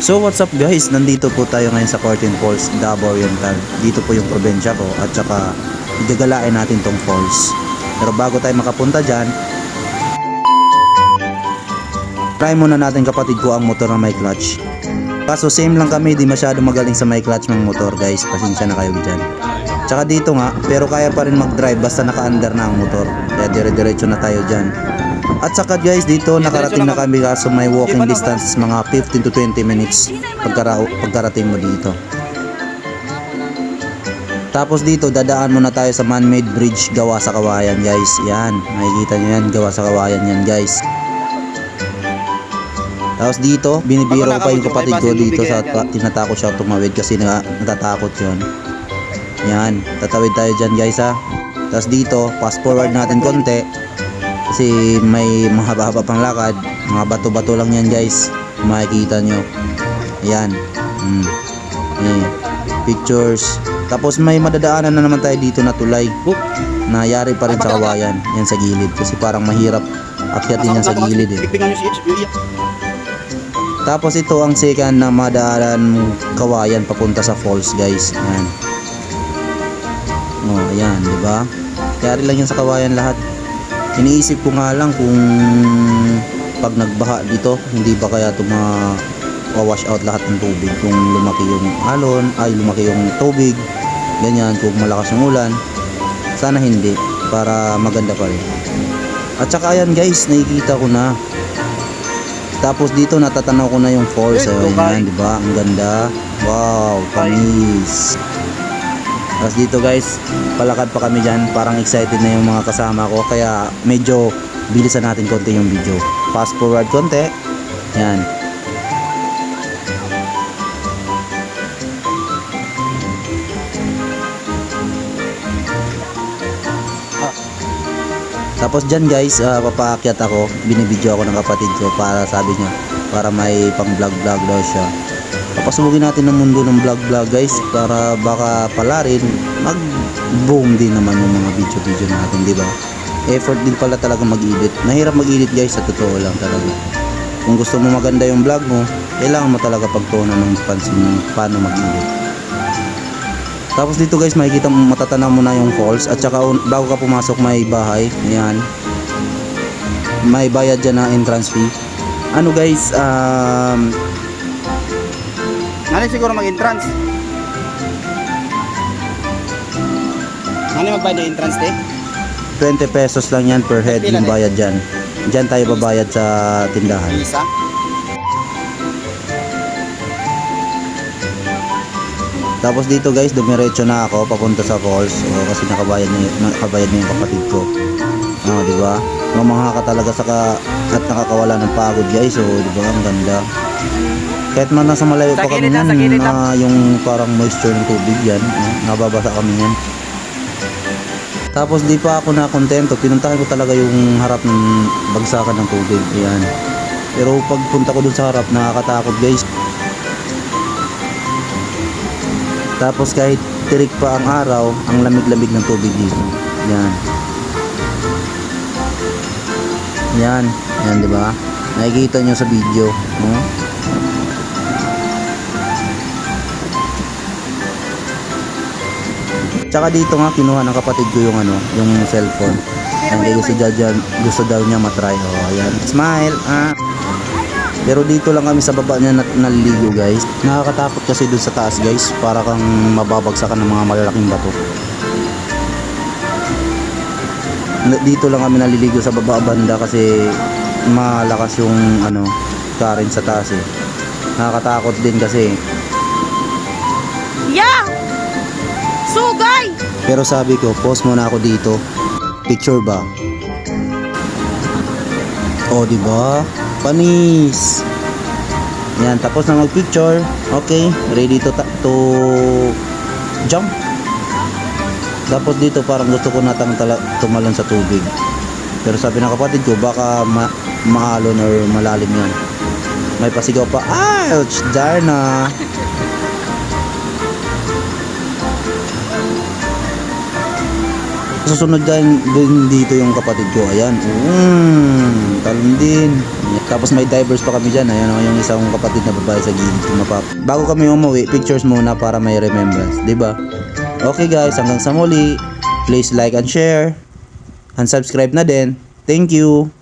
So what's up guys, nandito po tayo ngayon sa Cortin Falls, Davao Oriental. Dito po yung probinsya ko at saka igagalain natin tong falls. Pero bago tayo makapunta dyan, try muna natin kapatid ko ang motor na may clutch. Kaso same lang kami, di masyado magaling sa may clutch ng motor guys, pasensya na kayo dyan. Tsaka dito nga, pero kaya pa rin mag-drive basta naka-under na ang motor. Kaya dire-diretso na tayo dyan. At saka guys, dito nakarating na kami kaso may walking distance mga 15 to 20 minutes pagkarating mo dito. Tapos dito dadaan muna tayo sa man-made bridge gawa sa kawayan guys. Yan, makikita nyo yan, gawa sa kawayan yan guys. Tapos dito, binibiro ko pa yung kapatid ko dito sa tinatakot siya tumawid kasi natatakot yun. Yan, tatawid tayo dyan guys ha. Tapos dito, fast forward natin konti. Kasi may mahaba-haba pang lakad. Mga bato-bato lang yan guys. Makikita nyo. Ayan. Pictures. Tapos may madadaanan na naman tayo dito na tulay. Nayari pa rin sa kawayan. Yan sa gilid. Kasi parang mahirap akyatin yan sa gilid eh. Tapos ito ang second na madaanan kawayan papunta sa falls guys. Ayan. Oh, ayan, diba? Yari lang yan sa kawayan lahat. Iniisip ko nga lang kung pag nagbaha dito, hindi ba kaya wash out lahat ng tubig kung lumaki yung alon, lumaki yung tubig, ganyan, kung malakas yung ulan. Sana hindi, para maganda pa rin. At saka ayan guys, nakikita ko na. Tapos dito natatanaw ko na yung falls, ayan, di ba? Ang ganda. Wow, panis. Tapos dito guys, palakad pa kami dyan. Parang excited na yung mga kasama ko. Kaya medyo bilisan natin konti yung video. Fast forward konti. Yan. Tapos dyan guys, papaakyat ako. Binibidyo ako ng kapatid ko para sabi niya, para may pang vlog daw siya. Papasubugin natin ng mundo ng vlog guys para baka pala rin mag boom din naman yung mga video natin, di ba? Effort din pala talaga mag-edit. Mahirap mag-edit guys, sa totoo lang talaga. Kung gusto mo maganda yung vlog mo, kailangan mo talaga pagtuunan ng pansin mo paano mag-edit. Tapos dito guys, makikita mo, matatanaw mo na yung falls. At saka bago ka pumasok may bahay. Ayan. May bayad dyan na entrance fee. Ano guys, Nani siguro mag-entrance? Nani magbayad ng entrance day? 20 pesos lang yan per head yung bayad dyan. Dyan tayo babayad sa tindahan. Isa? Tapos dito guys, dumiretso na ako papunta sa falls. Kasi nakabayad na yung kapatid ko. Di ba? Mamangha ka talaga at nakakawala ng pagod guys. Di ba? Ang ganda. Kahit man nasa malayo pa kami yan, na yung parang moisture ng tubig yan, nababasa kami yan. Tapos di pa ako nakontento, pinuntahan ko talaga yung harap ng bagsakan ng tubig. Ayan. Pero pagpunta ko dun sa harap, nakakatakot guys. Tapos kahit tirik pa ang araw, ang lamig-lamig ng tubig dito. Ayan. Ayan. Ayan, di ba? Nakikita nyo sa video. Tsaka dito nga kinuha ng kapatid ko yung cellphone. And gusto daw niya matry. Ayan. Smile. Pero dito lang kami sa baba niya naliligo guys. Nakakatakot kasi dun sa taas guys. Para kang mababagsakan ng mga malalaking bato. Dito lang kami naliligo sa baba banda kasi malakas yung current sa taas eh. Nakakatakot din kasi. Yeah! Sugay! Pero sabi ko, pause muna ako dito. Picture ba? Di ba? Panis. Yan, tapos na mag-picture. Okay, ready to jump. Tapos dito parang gusto ko natang tumalon sa tubig. Pero sabi ng kapatid ko, baka maalon or malalim yan. May pasigaw pa. Ouch! Darna! Susunod din dito yung kapatid ko. Ayan. Talon din. Tapos may divers pa kami dyan. Ayan yung isang kapatid na babae sa gilid. Tumapap. Bago kami umuwi, pictures muna para may remembrance. Diba? Okay guys, hanggang sa muli. Please like and share. And subscribe na din. Thank you.